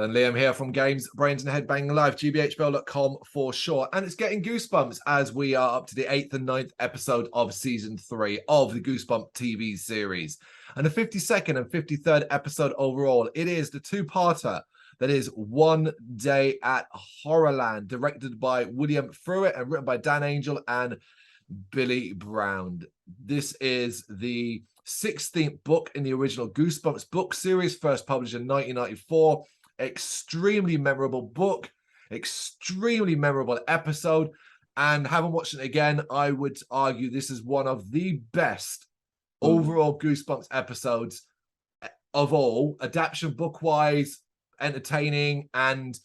And Liam here from Brrraaains A Head-Banging Life, gbhblofficial.com for short. And it's getting Goosebumps as we are up to the 8th and 9th episode of season 3 of the Goosebumps TV series. And the 52nd and 53rd episode overall, it is the two-parter that is One Day at Horrorland, directed by William Fruitt and written by Dan Angel and Billy Brown. This is the 16th book in the original Goosebumps book series, first published in 1994. Extremely memorable book, extremely memorable episode, and having watched it again, I would argue this is one of the best overall Goosebumps episodes of all, adaptation book-wise, entertaining, and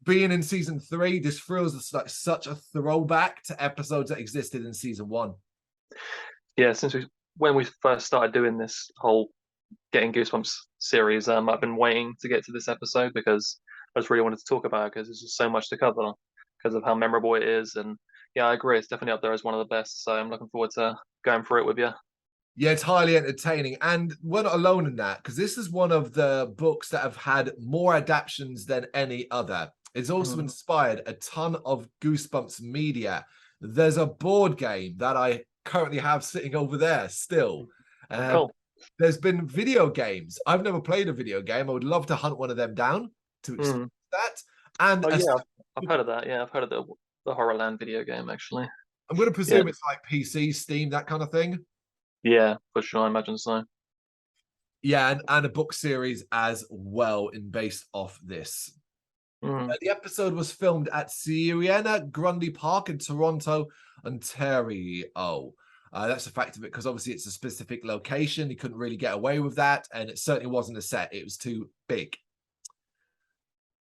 being in season 3, this feels like such a throwback to episodes that existed in season 1. Yeah, when we first started doing this whole Getting Goosebumps series, I've been waiting to get to this episode because I just really wanted to talk about it because there's just so much to cover because of how memorable it is. And yeah, I agree, it's definitely up there as one of the best. So I'm looking forward to going through it with you. Yeah, it's highly entertaining. And we're not alone in that, because this is one of the books that have had more adaptations than any other. It's also inspired a ton of Goosebumps media. There's a board game that I currently have sitting over there still. Cool. There's been video games. I've never played a video game. I would love to hunt one of them down to experience that. And I've heard of that. Yeah, I've heard of the Horrorland video game, actually. I'm going to presume it's like PC, Steam, that kind of thing. Yeah, for sure. I imagine so. Yeah, and a book series as well based off this. The episode was filmed at Sienna Grundy Park in Toronto, Ontario. That's a fact of it because obviously it's a specific location. You couldn't really get away with that, and it certainly wasn't a set. It was too big.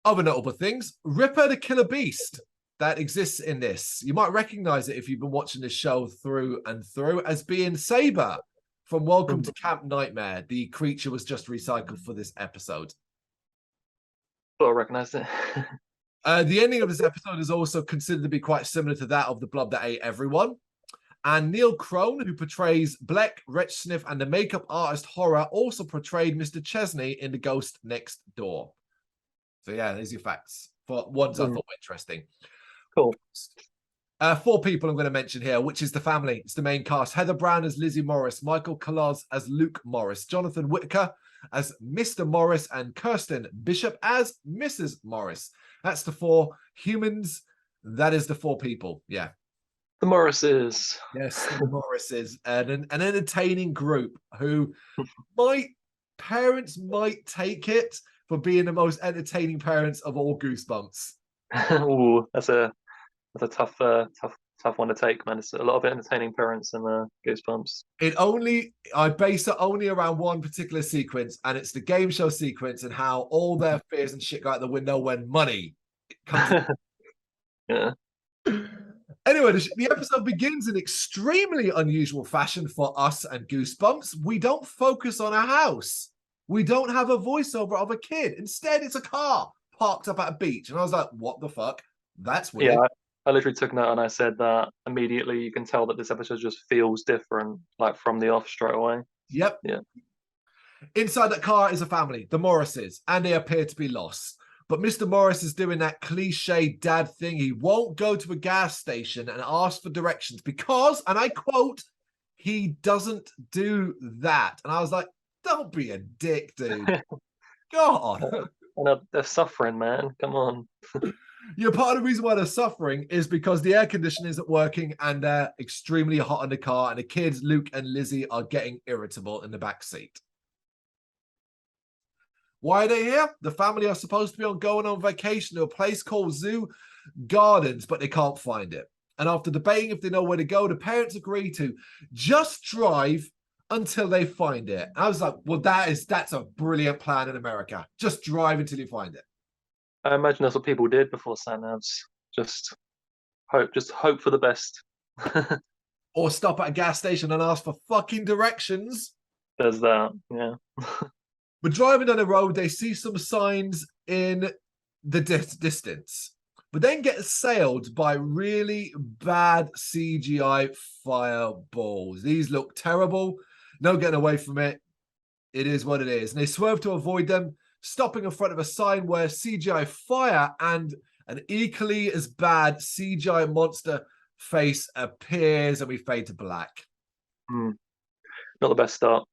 Other notable things, Ripper the Killer Beast that exists in this. You might recognize it if you've been watching this show through and through as being Saber from Welcome to Camp Nightmare. The creature was just recycled for this episode. I recognized it. The ending of this episode is also considered to be quite similar to that of The Blob That Ate Everyone. And Neil Crone, who portrays Bleck, Wretch Sniff, and the makeup artist Horror, also portrayed Mr. Chesney in The Ghost Next Door. So yeah, there's your facts for ones I thought were interesting. Cool. 4 people I'm going to mention here, which is the family. It's the main cast. Heather Brown as Lizzie Morris, Michael Kalaz as Luke Morris, Jonathan Whitaker as Mr. Morris, and Kirsten Bishop as Mrs. Morris. That's the 4 humans. That is the 4 people. Yeah. The Morrises. Yes, the Morrises. An entertaining group who parents might take it for being the most entertaining parents of all Goosebumps. Ooh, that's a tough one to take, man. It's a lot of entertaining parents in Goosebumps. I base it only around one particular sequence, and it's the game show sequence and how all their fears and shit go out the window when money comes. Yeah. Anyway, the episode begins in extremely unusual fashion for us and Goosebumps. We don't focus on a house. We don't have a voiceover of a kid. Instead, it's a car parked up at a beach. And I was like, what the fuck? That's weird. Yeah, I literally took note and I said that immediately you can tell that this episode just feels different, like from the off straight away. Yep. Yeah. Inside that car is a family, the Morrises, and they appear to be lost. But Mr. Morris is doing that cliche dad thing. He won't go to a gas station and ask for directions because, and I quote, he doesn't do that. And I was like, don't be a dick, dude. God. They're suffering, man. Come on. Yeah, part of the reason why they're suffering is because the air conditioning isn't working and they're extremely hot in the car, and the kids, Luke and Lizzie, are getting irritable in the back seat. Why are they here? The family are supposed to be going on vacation to a place called Zoo Gardens, but they can't find it. And after debating if they know where to go, the parents agree to just drive until they find it. And I was like, well, that's a brilliant plan in America. Just drive until you find it. I imagine that's what people did before sat-navs. Just hope for the best. Or stop at a gas station and ask for fucking directions. There's that, yeah. But driving down the road, they see some signs in the distance, but then get assailed by really bad CGI fireballs. These look terrible. No getting away from it. It is what it is. And they swerve to avoid them, stopping in front of a sign where CGI fire and an equally as bad CGI monster face appears, and we fade to black. Not the best start.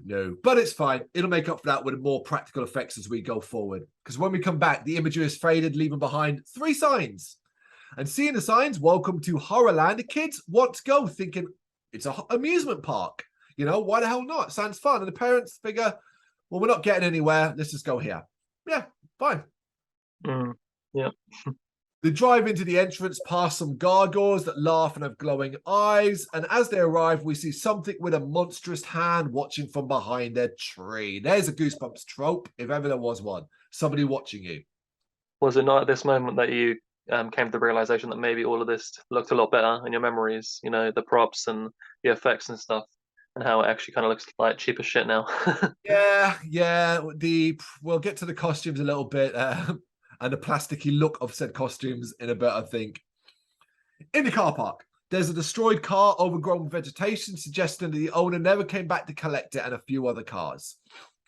No, but it's fine. It'll make up for that with more practical effects as we go forward. Because when we come back, the imagery is faded, leaving behind 3 signs. And seeing the signs, welcome to Horrorland, the kids want to go, thinking it's an amusement park. You know, why the hell not? Sounds fun. And the parents figure, well, we're not getting anywhere. Let's just go here. Yeah, fine. Yeah. They drive into the entrance past some gargoyles that laugh and have glowing eyes. And as they arrive, we see something with a monstrous hand watching from behind a tree. There's a Goosebumps trope, if ever there was one. Somebody watching you. Was it not at this moment that you came to the realization that maybe all of this looked a lot better in your memories? You know, the props and the effects and stuff, and how it actually kind of looks like cheap as shit now. Yeah. We'll get to the costumes a little bit. And the plasticky look of said costumes in a bit, I think. In the car park, there's a destroyed car overgrown with vegetation, suggesting that the owner never came back to collect it, and a few other cars.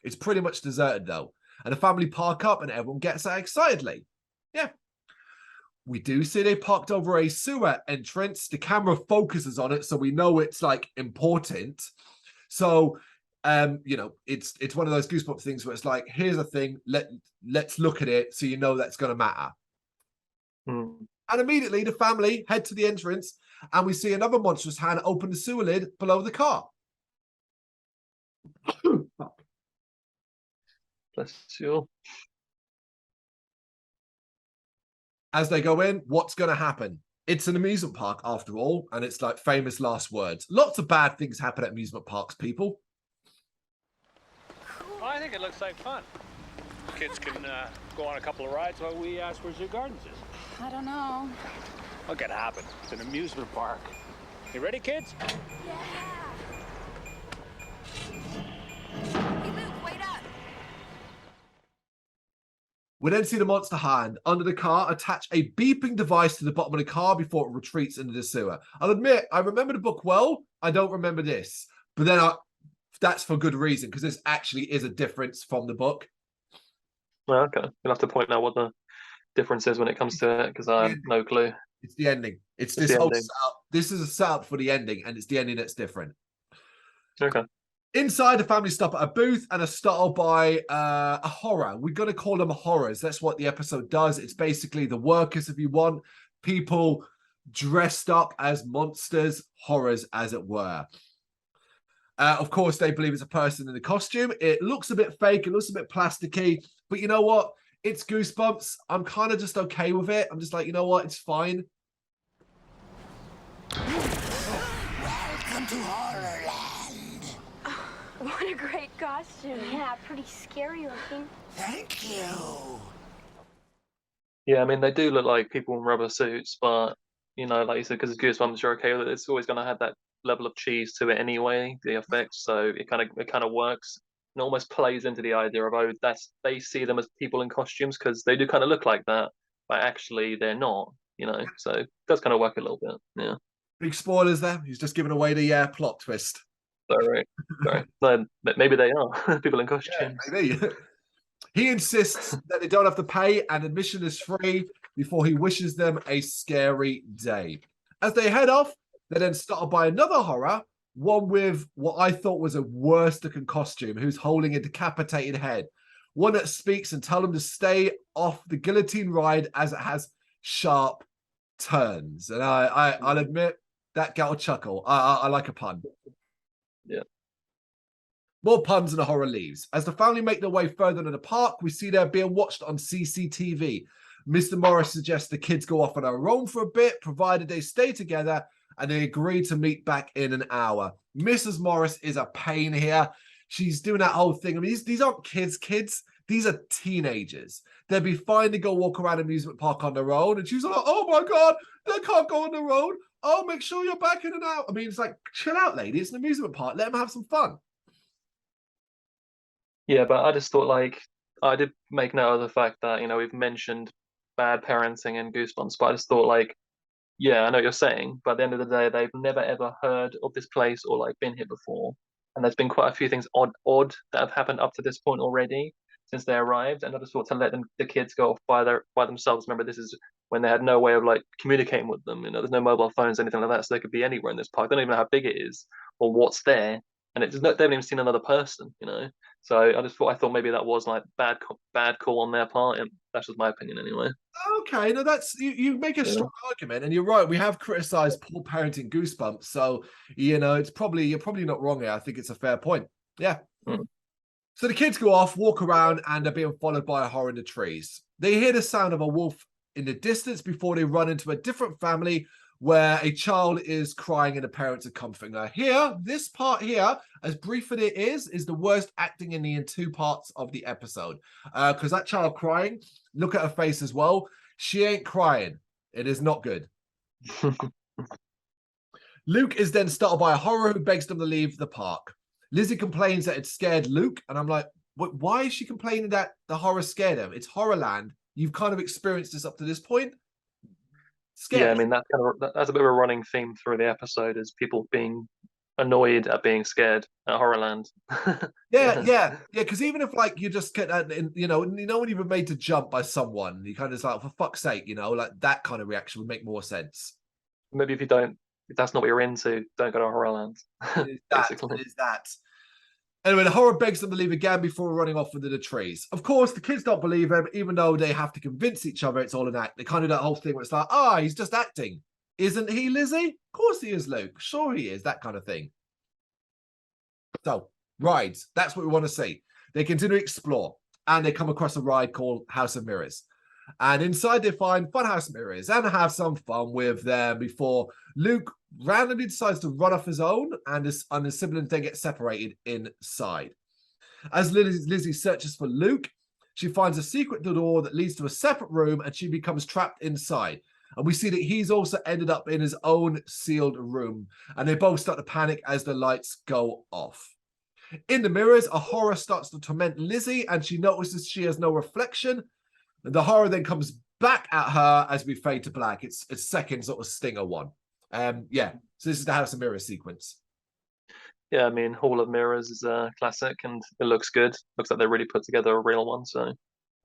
It's pretty much deserted, though. And the family park up, and everyone gets out excitedly. Yeah. We do see they parked over a sewer entrance. The camera focuses on it, so we know it's, like, important. So... you know, it's one of those Goosebumps things where it's like, here's a thing, let's look at it so you know that's going to matter. And immediately the family head to the entrance, and we see another monstrous hand open the sewer lid below the car. Bless you. As they go in, what's going to happen? It's an amusement park after all, and it's like famous last words. Lots of bad things happen at amusement parks, people. Well, I think it looks like fun. Kids can go on a couple of rides while we ask where Zoo Gardens is. I don't know. What can happen? It's an amusement park. You ready, kids? Yeah. Hey, Luke, wait up. We then see the monster hand under the car attach a beeping device to the bottom of the car before it retreats into the sewer. I'll admit, I remember the book well. I don't remember this. But then that's for good reason, because this actually is a difference from the book. Well, okay. You'll have to point out what the difference is when it comes to it, because I have no clue. It's the ending. It's this whole setup. This is a setup for the ending, and it's the ending that's different. Okay. Inside, the family stop at a booth and are startled by a horror. We're going to call them horrors. That's what the episode does. It's basically the workers, if you want, people dressed up as monsters, horrors, as it were. Of course, they believe it's a person in the costume. It looks a bit fake. It looks a bit plasticky. But you know what? It's Goosebumps. I'm kind of just okay with it. I'm just like, you know what? It's fine. Welcome to Horrorland. Oh, what a great costume. Yeah, pretty scary looking. Thank you. Yeah, I mean, they do look like people in rubber suits, but, you know, like you said, because it's Goosebumps, you're okay with it. It's always going to have that level of cheese to it anyway, the effects, so it kind of works. It almost plays into the idea of, oh, they see them as people in costumes because they do kind of look like that, but actually they're not, you know. So it does kind of work a little bit. Yeah. Big spoilers there. He's just giving away the plot twist. Sorry. No, maybe they are people in costumes. Yeah, maybe. He insists that they don't have to pay and admission is free before he wishes them a scary day. As they head off, they're then startled by another horror, one with what I thought was a worse-looking costume, who's holding a decapitated head. One that speaks and tells them to stay off the guillotine ride as it has sharp turns. And I'll admit, that got a chuckle. I like a pun. Yeah. More puns and the horror leaves. As the family make their way further into the park, we see they're being watched on CCTV. Mr. Morris suggests the kids go off on their own for a bit, provided they stay together, and they agree to meet back in an hour. Mrs. Morris is a pain here. She's doing that whole thing. I mean, these aren't kids. These are teenagers. they'd be fine to go walk around an amusement park on their own. And she's like, oh my God, they can't go on their own. Oh, make sure you're backing it out. I mean, it's like, chill out, lady. It's an amusement park. Let them have some fun. Yeah, but I just thought, like, I did make note of the fact that, we've mentioned bad parenting in Goosebumps, but I just thought, like, yeah, I know what you're saying, but at the end of the day, they've never ever heard of this place or like been here before. And there's been quite a few things odd that have happened up to this point already since they arrived. And I just thought to let the kids go off by themselves. Remember, this is when they had no way of like communicating with them. There's no mobile phones, anything like that, so they could be anywhere in this park. They don't even know how big it is or what's there, and they haven't even seen another person. So I thought maybe that was like bad call on their part, and that's just my opinion anyway. Okay, no, that's you make a strong argument, and you're right. We have criticized poor parenting Goosebumps, so it's you're probably not wrong here. I think it's a fair point. Yeah. Mm. So the kids go off, walk around, and are being followed by a horror in the trees. They hear the sound of a wolf in the distance before they run into a different family where a child is crying and the parents are comforting her. Here, this part here, as brief as it is the worst acting in the two parts of the episode. Because that child crying, look at her face as well. She ain't crying. It is not good. Luke is then startled by a horror who begs them to leave the park. Lizzie complains that it scared Luke, and I'm like, why is she complaining that the horror scared him? It's Horrorland. You've kind of experienced this up to this point. Scary. Yeah, I mean that's a bit of a running theme through the episode, is people being annoyed at being scared at Horrorland. Yeah. Because even if like you just get when you've been made to jump by someone, you kind of like, for fuck's sake, like that kind of reaction would make more sense. Maybe if that's not what you're into, don't go to Horrorland. It is that. Anyway, the horror begs them to leave again before running off into the trees. Of course, the kids don't believe him, even though they have to convince each other it's all an act. They kind of do that whole thing where it's like, he's just acting. Isn't he, Lizzie? Of course he is, Luke. Sure he is, that kind of thing. So, rides. That's what we want to see. They continue to explore, and they come across a ride called House of Mirrors. And inside they find funhouse mirrors and have some fun with them before Luke randomly decides to run off his own, and his siblings then get separated inside. As Lizzie searches for Luke, she finds a secret door that leads to a separate room, and she becomes trapped inside. And we see that he's also ended up in his own sealed room, and they both start to panic as the lights go off. In the mirrors, a horror starts to torment Lizzie, and she notices she has no reflection. And the horror then comes back at her as we fade to black. It's second sort of stinger one. So this is the House of Mirrors sequence. Yeah, I mean, Hall of Mirrors is a classic, and it looks good. Looks like they really put together a real one, so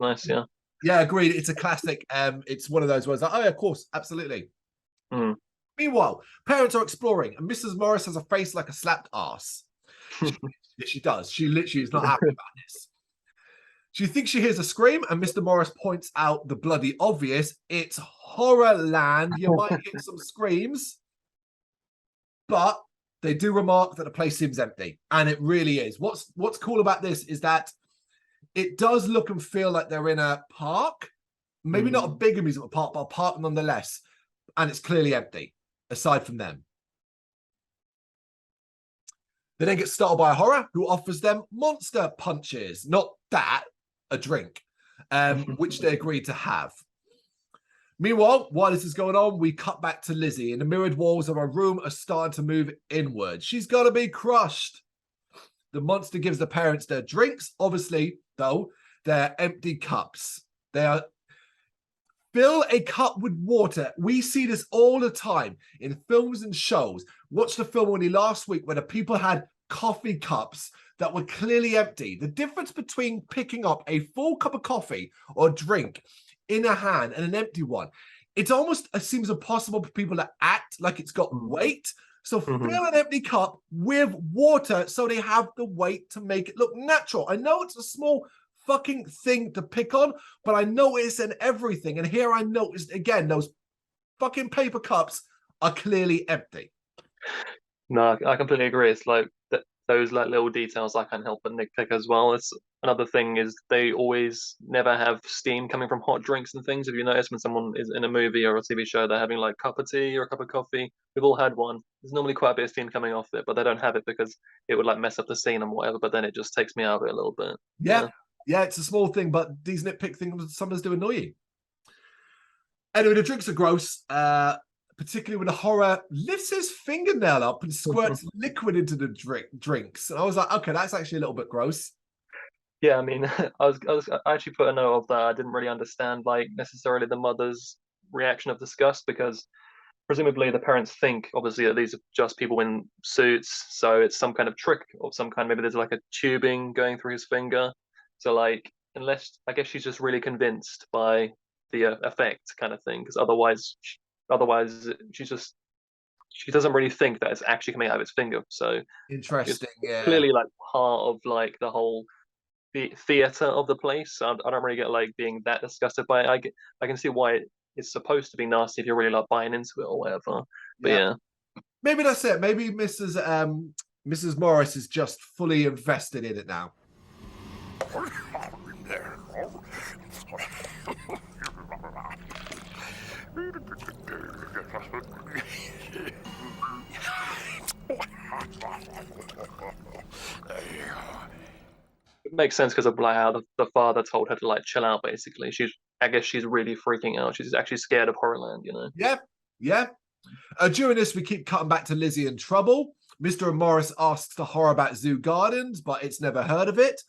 nice, yeah. Yeah, agreed. It's a classic. It's one of those ones like, oh, yeah, of course, absolutely. Mm. Meanwhile, parents are exploring, and Mrs. Morris has a face like a slapped ass. She does. She literally is not happy about this. She thinks she hears a scream, and Mr. Morris points out the bloody obvious. It's Horrorland. You might hear some screams, but they do remark that the place seems empty, and it really is. What's cool about this is that it does look and feel like they're in a park, maybe not a big amusement park, but a park nonetheless, and it's clearly empty, aside from them. They then get startled by a horror who offers them monster punches. Not that, a drink, which they agreed to have. Meanwhile, while this is going on, we cut back to Lizzie, and the mirrored walls of her room are starting to move inward. She's got to be crushed. The monster gives the parents their drinks. Obviously, though, they're empty cups. They are fill a cup with water. We see this all the time in films and shows. Watch the film only last week where the people had coffee cups that were clearly empty. The difference between picking up a full cup of coffee or drink in a hand and an empty one, it seems impossible for people to act like it's got weight. So fill an empty cup with water so they have the weight to make it look natural. I know it's a small fucking thing to pick on, but I notice in everything. And here I noticed again, those fucking paper cups are clearly empty. No, I completely agree. It's like those like little details I can't help but nitpick as well. It's another thing is they always never have steam coming from hot drinks and things. If you notice when someone is in a movie or a TV show, they're having like a cup of tea or a cup of coffee. We've all had one. There's normally quite a bit of steam coming off it, but they don't have it because it would like mess up the scene and whatever. But then it just takes me out of it a little bit. Yeah. Yeah, it's a small thing, but these nitpick things sometimes do annoy you. Anyway, the drinks are gross, particularly when the horror lifts his fingernail up and squirts liquid into the drinks. And I was like, okay, that's actually a little bit gross. Yeah, I mean, I actually put a note of that. I didn't really understand like necessarily the mother's reaction of disgust, because presumably the parents think obviously that these are just people in suits, so it's some kind of trick of some kind. Maybe there's like a tubing going through his finger. So like, unless I guess she's just really convinced by the effect kind of thing, because otherwise she doesn't really think that it's actually coming out of his finger. So it's Interesting, yeah. clearly like part of like the whole theater of the place. I don't really get like being that disgusted by it. I can see why it's supposed to be nasty if you're really like buying into it or whatever. But yeah. Maybe that's it. Maybe Mrs. Morris is just fully invested in it now. It makes sense because of like how the father told her to like chill out. Basically, I guess she's really freaking out. She's actually scared of Horrorland, you know. Yeah. During this, we keep cutting back to Lizzie in trouble. Mr. and Morris asks the horror about zoo gardens, but it's never heard of it.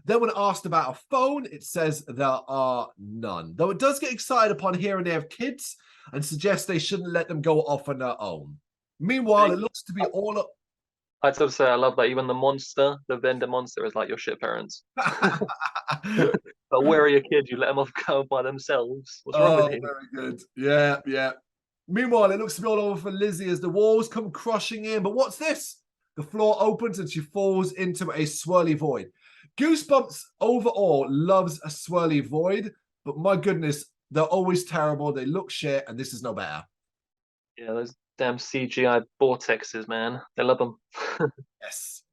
Then when asked about a phone, it says there are none. Though it does get excited upon hearing they have kids and suggests they shouldn't let them go off on their own. Meanwhile, it looks to be all up. I'd sort of say I love that even the vendor monster is like your shit parents. But where are your kids? You let them off go by themselves. What's wrong with you? Very good. Yeah. Meanwhile, it looks to be all over for Lizzie as the walls come crushing in. But what's this? The floor opens and she falls into a swirly void. Goosebumps overall loves a swirly void, but my goodness, they're always terrible. They look shit, and this is no better. Yeah, those damn CGI vortexes, man. They love them. Yes.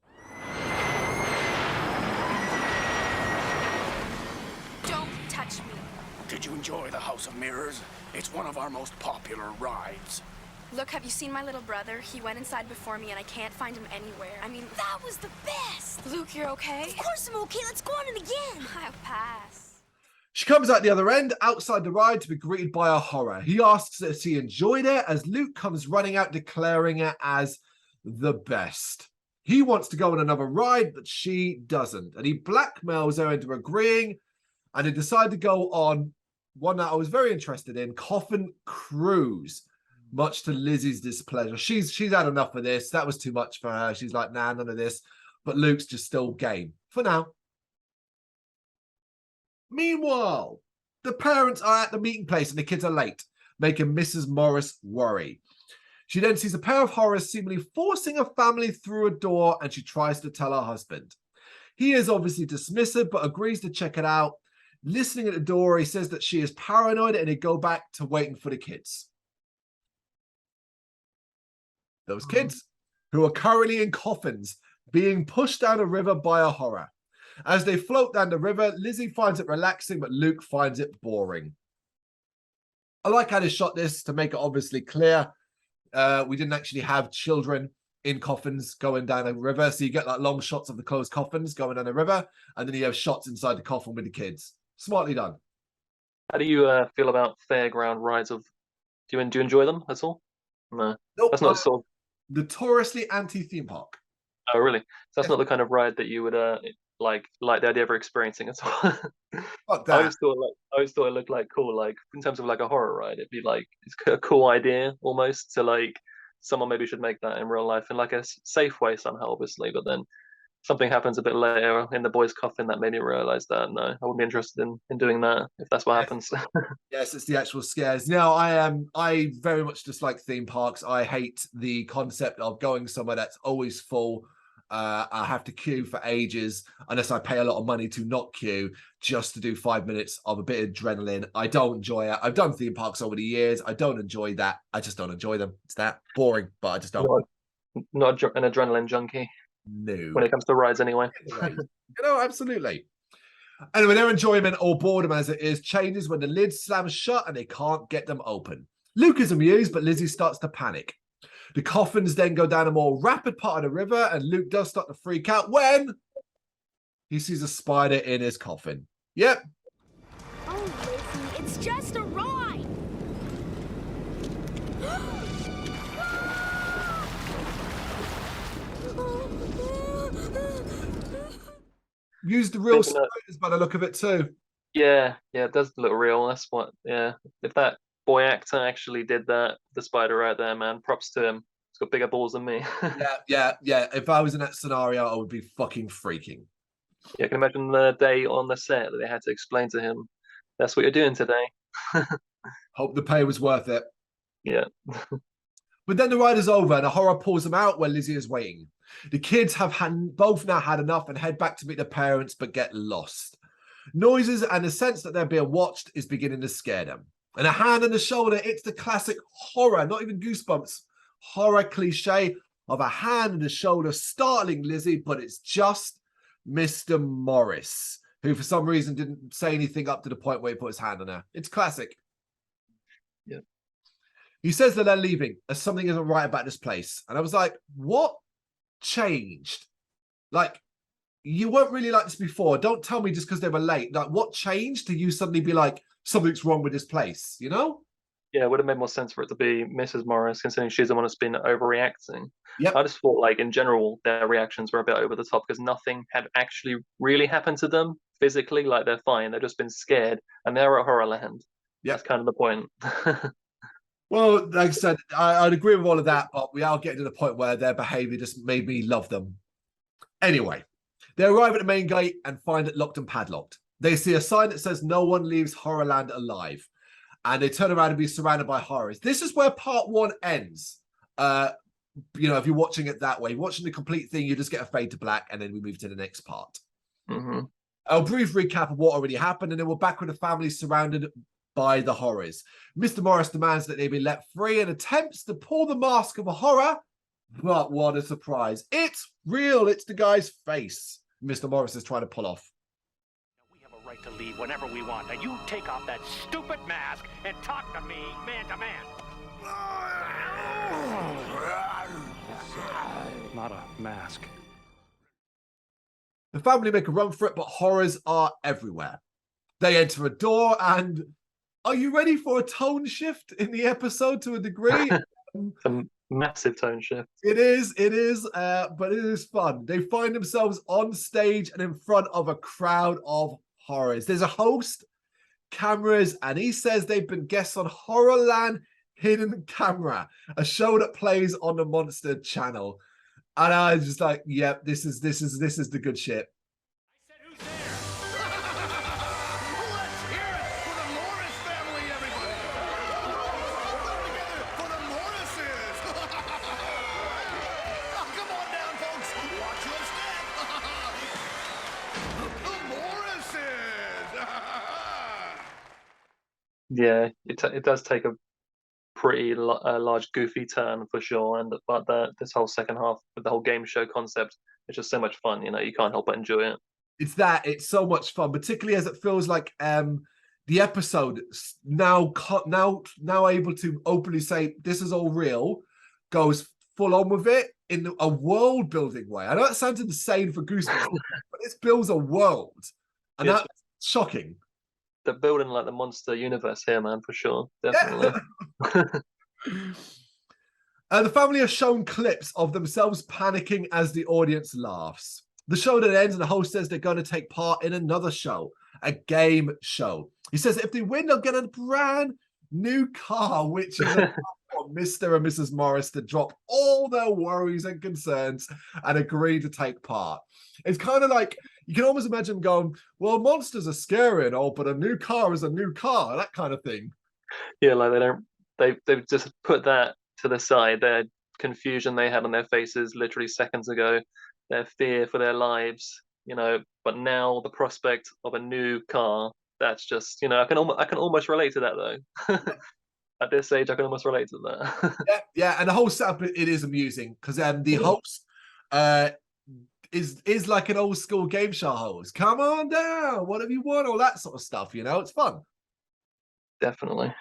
Don't touch me. Did you enjoy the House of Mirrors? It's one of our most popular rides. Look, have you seen my little brother? He went inside before me and I can't find him anywhere. I mean, that was the best. Luke, you're okay? Of course I'm okay. Let's go on it again. I'll pass. She comes out the other end, outside the ride, to be greeted by a horror. He asks if she enjoyed it, as Luke comes running out, declaring it as the best. He wants to go on another ride, but she doesn't. And he blackmails her into agreeing, and they decide to go on one that I was very interested in, Coffin Cruise, much to Lizzie's displeasure. She's had enough of this. That was too much for her. She's like, nah, none of this. But Luke's just still game for now. Meanwhile, the parents are at the meeting place and the kids are late, making Mrs. Morris worry. She then sees a pair of horrors seemingly forcing a family through a door, and she tries to tell her husband. He is obviously dismissive, but agrees to check it out. Listening at the door, he says that she is paranoid, and they go back to waiting for the kids. Those kids who are currently in coffins being pushed down a river by a horror. As they float down the river, Lizzie finds it relaxing, but Luke finds it boring. I like how they shot this to make it obviously clear. We didn't actually have children in coffins going down a river. So you get like long shots of the closed coffins going down a river, and then you have shots inside the coffin with the kids. Smartly done. How do you feel about fairground rides? Do you enjoy them at all? No, nope, that's not sort of notoriously anti-theme park. Oh, really? So that's not the kind of ride that you would like the idea of ever experiencing at all. Fuck that. I always thought it looked like cool, like in terms of like a horror ride. It'd be like it's a cool idea almost to like someone maybe should make that in real life in like a safe way somehow, obviously. But then something happens a bit later in the boy's coffin that made me realize that no, I wouldn't be interested in doing that if that's what happens. Yes, it's the actual scares. Now, I very much dislike theme parks. I hate the concept of going somewhere that's always full. I have to queue for ages unless I pay a lot of money to not queue just to do 5 minutes of a bit of adrenaline. I don't enjoy it. I've done theme parks over the years. I don't enjoy that. I just don't enjoy them. It's that boring, but I just don't. Not an adrenaline junkie. No. When it comes to rides, anyway. Absolutely. Anyway, their enjoyment or boredom as it is changes when the lid slams shut and they can't get them open. Luke is amused, but Lizzie starts to panic. The coffins then go down a more rapid part of the river, and Luke does start to freak out when He sees a spider in his coffin. Yep. Oh, Lizzie, it's just a ride. Use the real Thinking that- spiders by the look of it too. Yeah, it does look real. That's what. Yeah, if that boy actor actually did that, the spider right there, man, props to him. He's got bigger balls than me. Yeah. If I was in that scenario, I would be fucking freaking. Yeah, I can imagine the day on the set that they had to explain to him, "That's what you're doing today." Hope the pay was worth it. Yeah. But then the ride is over and a horror pulls them out where Lizzie is waiting. The kids have both now had enough and head back to meet their parents, but get lost. Noises and the sense that they're being watched is beginning to scare them. And a hand on the shoulder, it's the classic horror, not even Goosebumps, horror cliche of a hand on the shoulder startling Lizzie, but it's just Mr. Morris, who for some reason didn't say anything up to the point where he put his hand on her. It's classic. Yeah. He says that they're leaving, as something isn't right about this place. And I was like, what changed? Like, you weren't really like this before. Don't tell me just because they were late. Like, what changed to you suddenly be like, something's wrong with this place, you know? Yeah, it would have made more sense for it to be Mrs. Morris, considering she's the one that's been overreacting. Yep. I just thought, like, in general, their reactions were a bit over the top because nothing had actually really happened to them physically. Like, they're fine. They've just been scared, and they're at Horrorland. Yep. That's kind of the point. Well, like I said, I'd agree with all of that, but we are getting to the point where their behavior just made me love them. Anyway, they arrive at the main gate and find it locked and padlocked. They see a sign that says no one leaves Horrorland alive. And they turn around and be surrounded by horrors. This is where part one ends. If you're watching it that way, watching the complete thing, you just get a fade to black, and then we move to the next part. Mm-hmm. A brief recap of what already happened, and then we're back with the family surrounded by the horrors. Mr. Morris demands that they be let free and attempts to pull the mask of a horror, but what a surprise. It's real. It's the guy's face Mr. Morris is trying to pull off. We have a right to leave whenever we want. Now you take off that stupid mask and talk to me man to man. Not a mask. The family make a run for it, but horrors are everywhere. They enter a door, and are you ready for a tone shift in the episode to a degree? A massive tone shift. It is, but it is fun. They find themselves on stage and in front of a crowd of horrors. There's a host, cameras, and he says they've been guests on Horrorland Hidden Camera, a show that plays on the Monster Channel. And I was just like, yep, this is the good shit. I said, who's there? Let's hear it for the Morris family, everybody! All together for the Morrises! Oh, come on down, folks! Watch your step! The Morrises! Yeah, it does take a pretty large goofy turn for sure, but this whole second half with the whole game show concept, it's just so much fun. You can't help but enjoy it. It's so much fun, particularly as it feels like the episode now able to openly say this is all real, goes full on with it in a world building way. I know that sounds insane for Goosebumps, but this builds a world, and that's shocking. They're building like the monster universe here, man, for sure. Definitely. The family are shown clips of themselves panicking as the audience laughs. The show then ends, and the host says they're going to take part in another show, a game show. He says if they win, they'll get a brand new car, which is for Mr. and Mrs. Morris to drop all their worries and concerns and agree to take part. It's kind of like, you can almost imagine going, well, monsters are scary and all, but a new car is a new car, that kind of thing. Yeah, like they've just put that to the side. Their confusion they had on their faces literally seconds ago, their fear for their lives, but now the prospect of a new car, that's just, I can almost relate to that though. At this age, I can almost relate to that. yeah, and the whole setup, it is amusing because the host is like an old school game show host. Come on down, what have you won? All that sort of stuff, it's fun. Definitely.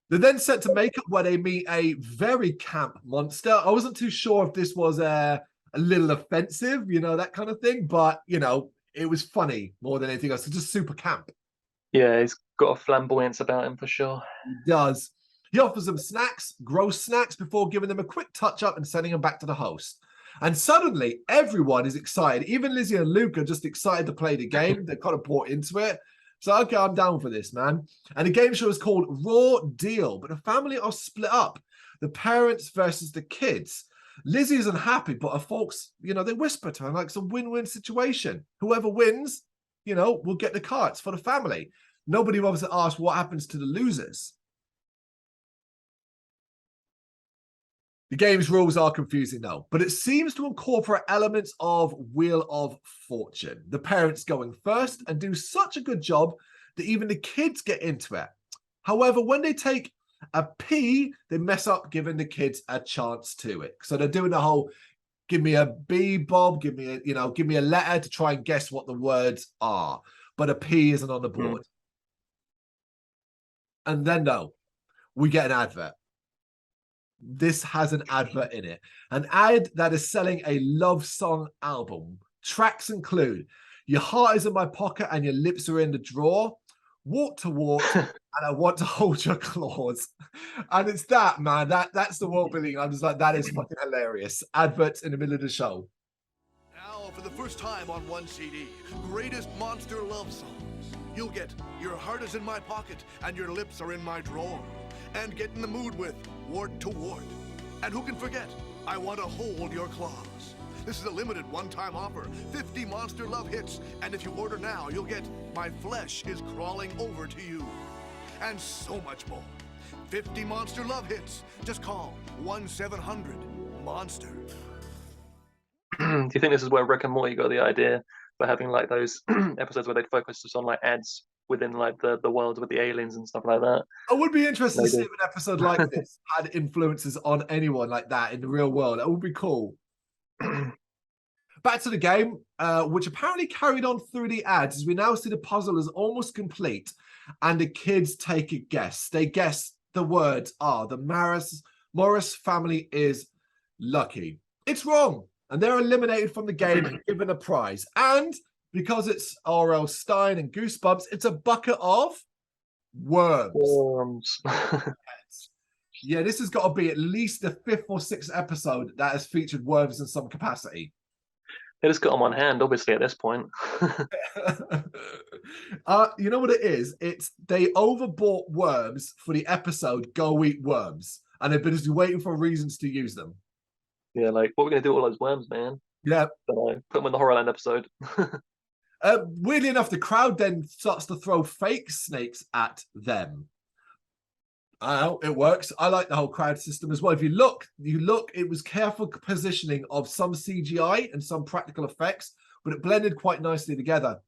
They're then set to makeup where they meet a very camp monster. I wasn't too sure if this was a little offensive, that kind of thing, but It was funny more than anything else. It's just super camp. Yeah, he's got a flamboyance about him for sure. He does. He offers them snacks, gross snacks, before giving them a quick touch-up and sending them back to the host. And suddenly, everyone is excited. Even Lizzie and Luke are just excited to play the game. They're kind of bought into it. So, okay, I'm down for this, man. And the game show is called Raw Deal, but the family are split up. The parents versus the kids. Lizzie is unhappy, but her folks, they whisper to her like it's a win-win situation. Whoever wins, will get the car. It's for the family. Nobody obviously asked what happens to the losers. The game's rules are confusing though, but it seems to incorporate elements of Wheel of Fortune. The parents going first and do such a good job that even the kids get into it. However, when they take a P, they mess up giving the kids a chance to it. So they're doing the whole, give me a B, Bob, give me a letter to try and guess what the words are. But a P isn't on the board. And then though, we get an advert. This has an advert in it. An ad that is selling a love song album. Tracks include Your Heart Is in My Pocket and Your Lips Are in the Drawer, Walk to Walk, and I Want to Hold Your Claws. And it's that, man. That's the world building. I'm just like, that is fucking hilarious. Adverts in the middle of the show. Now, for the first time on one CD, Greatest Monster Love Songs. You'll get Your Heart Is in My Pocket and Your Lips Are in My Drawer. And get in the mood with Wart to Wart. And who can forget, I Want to Hold Your Claws. This is a limited one-time offer, 50 Monster Love hits, and if you order now, you'll get My Flesh Is Crawling Over to You. And so much more. 50 Monster Love hits. Just call 1-700-MONSTER. Do you think this is where Rick and Morty got the idea for having like those episodes where they'd focus just on like ads within like the world with the aliens and stuff like that? I would be interested to see Maybe. if an episode like this had influences on anyone like that in the real world. That would be cool. Back to the game, which apparently carried on through the ads, as we now see the puzzle is almost complete, and the kids take a guess. They guess the words are the Morris family is lucky. It's wrong, and they're eliminated from the game and given a prize. And because it's R.L. Stein and Goosebumps, it's a bucket of worms. Worms. Yeah, this has got to be at least the 5th or 6th episode that has featured worms in some capacity. They just got them on hand, obviously, at this point. You know what it is? It's they overbought worms for the episode Go Eat Worms, and they've been just waiting for reasons to use them. Yeah, like, what are we going to do with all those worms, man? Yeah. Put them in the Horrorland episode. Weirdly enough, the crowd then starts to throw fake snakes at them. It works. I like the whole crowd system as well. If you look, it was careful positioning of some CGI and some practical effects, but it blended quite nicely together.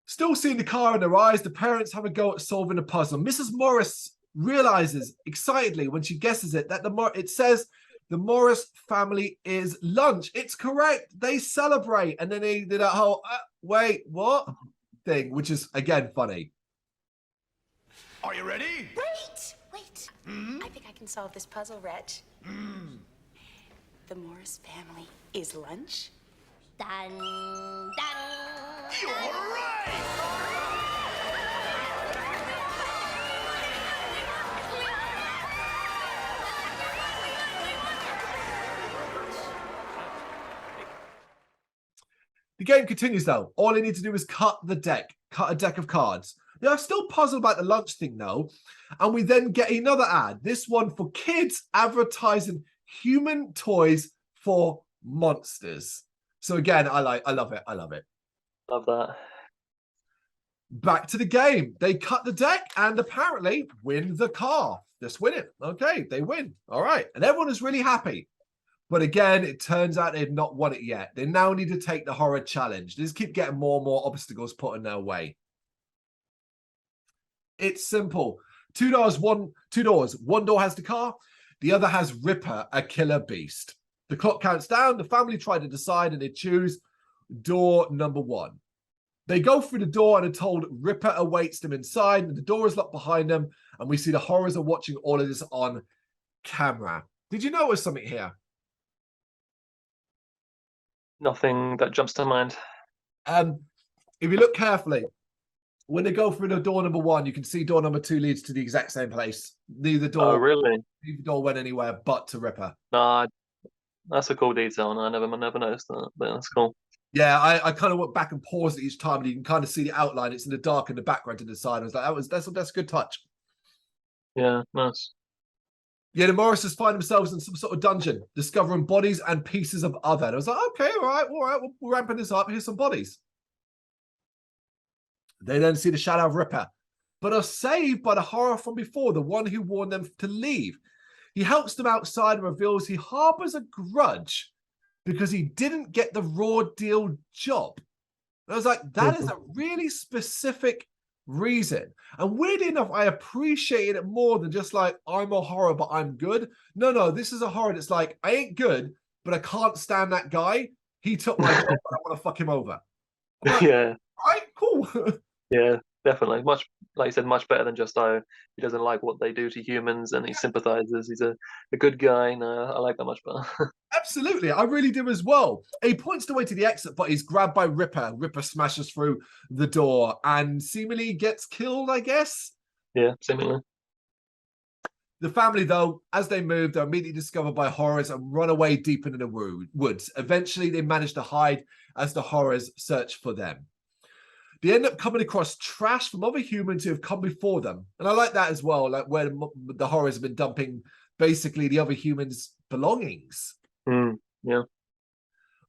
Still seeing the car in their eyes, the parents have a go at solving the puzzle. Mrs. Morris realizes excitedly when she guesses it that it says the Morris family is lunch. It's correct. They celebrate. And then they did that whole, wait, what? thing, which is, again, funny. Are you ready? Wait. I think I can solve this puzzle, Reg. The Morris family is lunch? Dun, dun. You're right! The game continues, though. All they need to do is cut a deck of cards. They are still puzzled about the lunch thing, though. And we then get another ad. This one for kids advertising human toys for monsters. So again, I love it. Love that. Back to the game. They cut the deck and apparently win the car. Just win it. Okay, they win. All right. And everyone is really happy. But again, it turns out they've not won it yet. They now need to take the horror challenge. They just keep getting more and more obstacles put in their way. It's simple. Two doors. One door has the car. The other has Ripper, a killer beast. The clock counts down. The family try to decide and they choose door number 1. They go through the door and are told Ripper awaits them inside. And the door is locked behind them. And we see the horrors are watching all of this on camera. Did you notice something here? Nothing that jumps to mind. If you look carefully, when they go through the door number 1, you can see door number 2 leads to the exact same place. Neither Oh, door really? went anywhere but to Ripper. Nah, that's a cool detail, and I never noticed that. But that's cool. Yeah, I kind of went back and paused it each time, and you can kind of see the outline. It's in the dark in the background to the side. I was like, that's a good touch. Yeah, nice. Yeah, the Morrises find themselves in some sort of dungeon, discovering bodies and pieces of other. And I was like, okay, all right, we're ramping this up. Here's some bodies. They then see the shadow of Ripper, but are saved by the horror from before, the one who warned them to leave. He helps them outside and reveals he harbors a grudge because he didn't get the raw deal job. And I was like, that is a really specific reason. And weirdly enough, I appreciated it more than just like, I'm a horror, but I'm good. No, this is a horror that's like, I ain't good, but I can't stand that guy. He took my job and I want to fuck him over. Like, Yeah. all right, cool. Yeah, definitely. Much, like you said, much better than just, oh, he doesn't like what they do to humans and he sympathizes. He's a good guy. No, I like that much better. Absolutely, I really do as well. He points the way to the exit, but he's grabbed by Ripper. Ripper smashes through the door and seemingly gets killed, I guess. Yeah, seemingly. The family, though, as they move, they're immediately discovered by horrors and run away deep into the woods. Eventually, they manage to hide as the horrors search for them. They end up coming across trash from other humans who have come before them. And I like that as well, like where the horrors have been dumping basically the other humans' belongings. Yeah.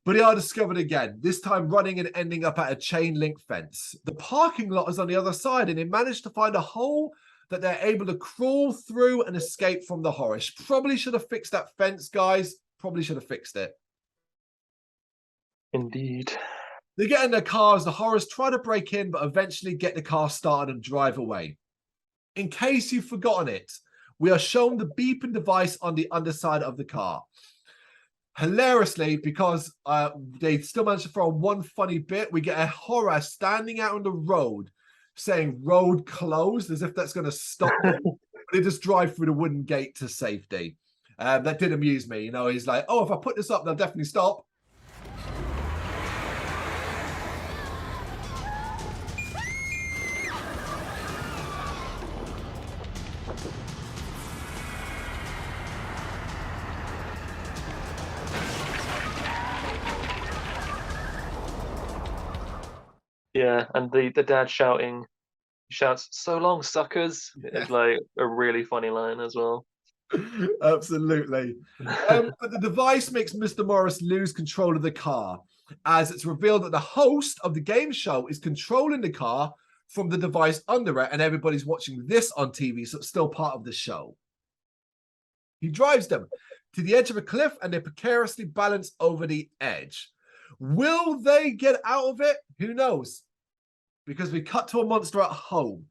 But they are discovered again, this time running and ending up at a chain link fence. The parking lot is on the other side, and they manage to find a hole that they're able to crawl through and escape from the horrors. Probably should have fixed that fence, guys. Probably should have fixed it. Indeed. They get in their cars, the horrors try to break in, but eventually get the car started and drive away. In case you've forgotten it, we are shown the beeping device on the underside of the car. Hilariously, because they still managed to throw in one funny bit, we get a horror standing out on the road saying road closed, as if that's going to stop them. They just drive through the wooden gate to safety. That did amuse me. You know, he's like, oh, if I put this up, they'll definitely stop. Yeah, and the dad shouts, "So long, suckers!" It's like a really funny line as well. Absolutely. But the device makes Mr. Morris lose control of the car, as it's revealed that the host of the game show is controlling the car from the device under it, and everybody's watching this on TV, so it's still part of the show. He drives them to the edge of a cliff, and they precariously balance over the edge. Will they get out of it? Who knows? Because we cut to a monster at home,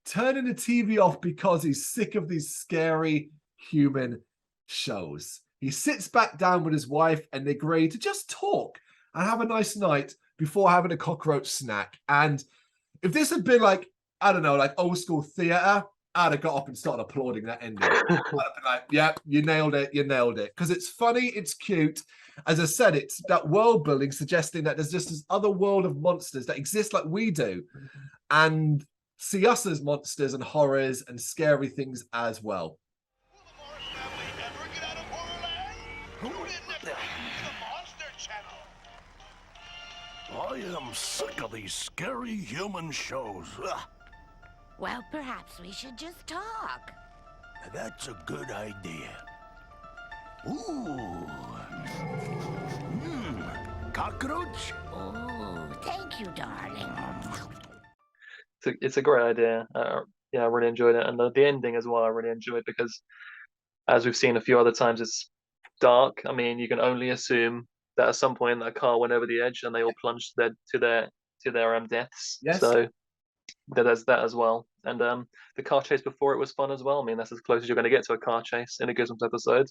turning the TV off because he's sick of these scary human shows. He sits back down with his wife and they agree to just talk and have a nice night before having a cockroach snack. And if this had been like, I don't know, like old school theater, I'd have got up and started applauding that ending. I'd have been like, yeah, you nailed it. Because it's funny, it's cute. As I said, it's that world building suggesting that there's just this other world of monsters that exist like we do and see us as monsters and horrors and scary things as well. Will the Morris family ever get out of Horrorland? Tune in next week to the Monster Channel. I am sick of these scary human shows. Ugh. Well, perhaps we should just talk. That's a good idea. Ooh. Cockroach? Oh, thank you, darling. It's a great idea. Yeah, I really enjoyed it, and the ending as well. I really enjoyed because, as we've seen a few other times, it's dark. I mean, you can only assume that at some point that car went over the edge and they all plunged to their deaths. Yes. So there's that as well. And the car chase before it was fun as well. I mean, that's as close as you're going to get to a car chase in a Goosebumps episode.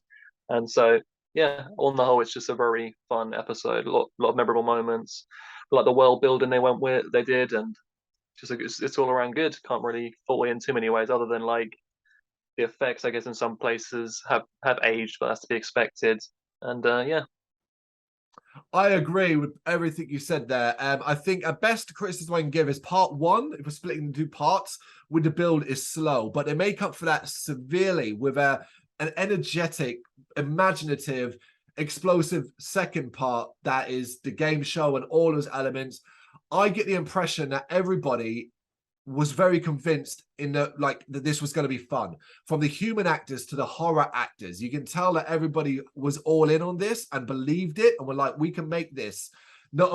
And so, yeah, on the whole, it's just a very fun episode. A lot of memorable moments, like the world building they did, and just it's all around good. Can't really fault it in too many ways, other than like the effects, I guess, in some places have aged, but that's to be expected. And yeah. I agree with everything you said there. I think a best criticism I can give is part one, if we're splitting into two parts, with the build is slow, but they make up for that severely with an energetic, imaginative, explosive second part that is the game show and all those elements. I get the impression that everybody was very convinced that this was going to be fun, from the human actors to the horror actors. You can tell that everybody was all in on this and believed it, and were like, we can make this not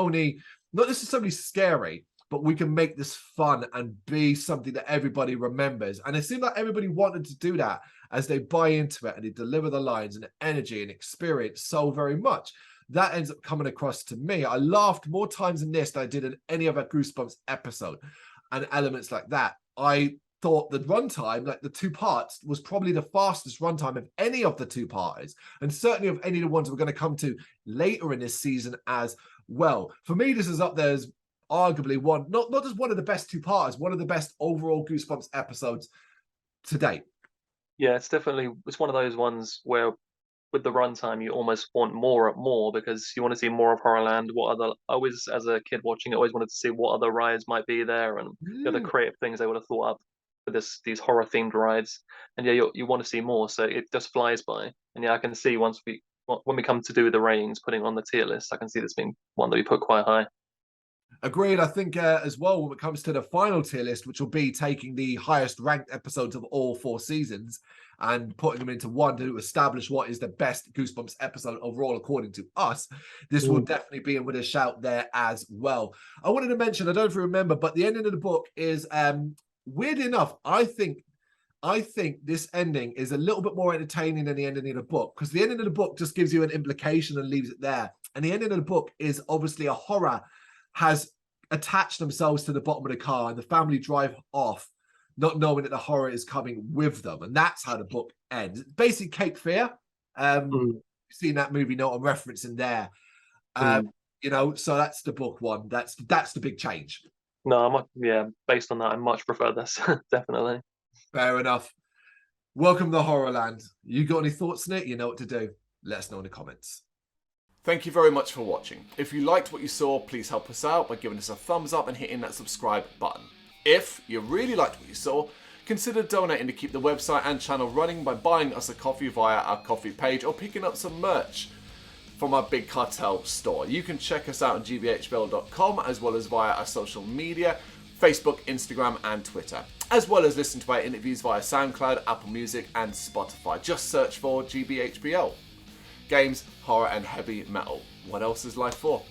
necessarily scary, but we can make this fun and be something that everybody remembers. And it seemed like everybody wanted to do that as they buy into it and they deliver the lines and the energy and experience so very much. That ends up coming across to me. I laughed more times in this than I did in any other Goosebumps episode. And elements like that. I thought the runtime, like the two parts, was probably the fastest runtime of any of the two parts, and certainly of any of the ones we're going to come to later in this season as well. For me, this is up there as arguably one, not just one of the best two parts, one of the best overall Goosebumps episodes to date. Yeah, it's one of those ones where with the runtime, you almost want more because you want to see more of Horrorland. I always, as a kid watching it, always wanted to see what other rides might be there and the other creative things they would have thought up for these horror themed rides. And yeah, you want to see more, so it just flies by. And yeah, I can see when we come to do the ratings, putting on the tier list, I can see this being one that we put quite high. Agreed. I think as well, when it comes to the final tier list, which will be taking the highest ranked episodes of all 4 seasons and putting them into one to establish what is the best Goosebumps episode overall, according to us, this will definitely be in with a shout there as well. I wanted to mention, I don't know if you remember, but the ending of the book is weird enough. I think this ending is a little bit more entertaining than the ending of the book, because the ending of the book just gives you an implication and leaves it there. And the ending of the book is obviously a horror has attached themselves to the bottom of the car and the family drive off, not knowing that the horror is coming with them. And that's how the book ends. Basically, Cape Fear. You've seen that movie note I'm referencing there. So that's the book one. That's the big change. No, based on that, I much prefer this. Definitely. Fair enough. Welcome to Horrorland. You got any thoughts on it? You know what to do. Let us know in the comments. Thank you very much for watching. If you liked what you saw, please help us out by giving us a thumbs up and hitting that subscribe button. If you really liked what you saw, consider donating to keep the website and channel running by buying us a coffee via our coffee page or picking up some merch from our Big Cartel store. You can check us out on gbhbl.com as well as via our social media, Facebook, Instagram and Twitter, as well as listen to our interviews via SoundCloud, Apple Music and Spotify. Just search for GBHBL. Games, horror and heavy metal. What else is life for?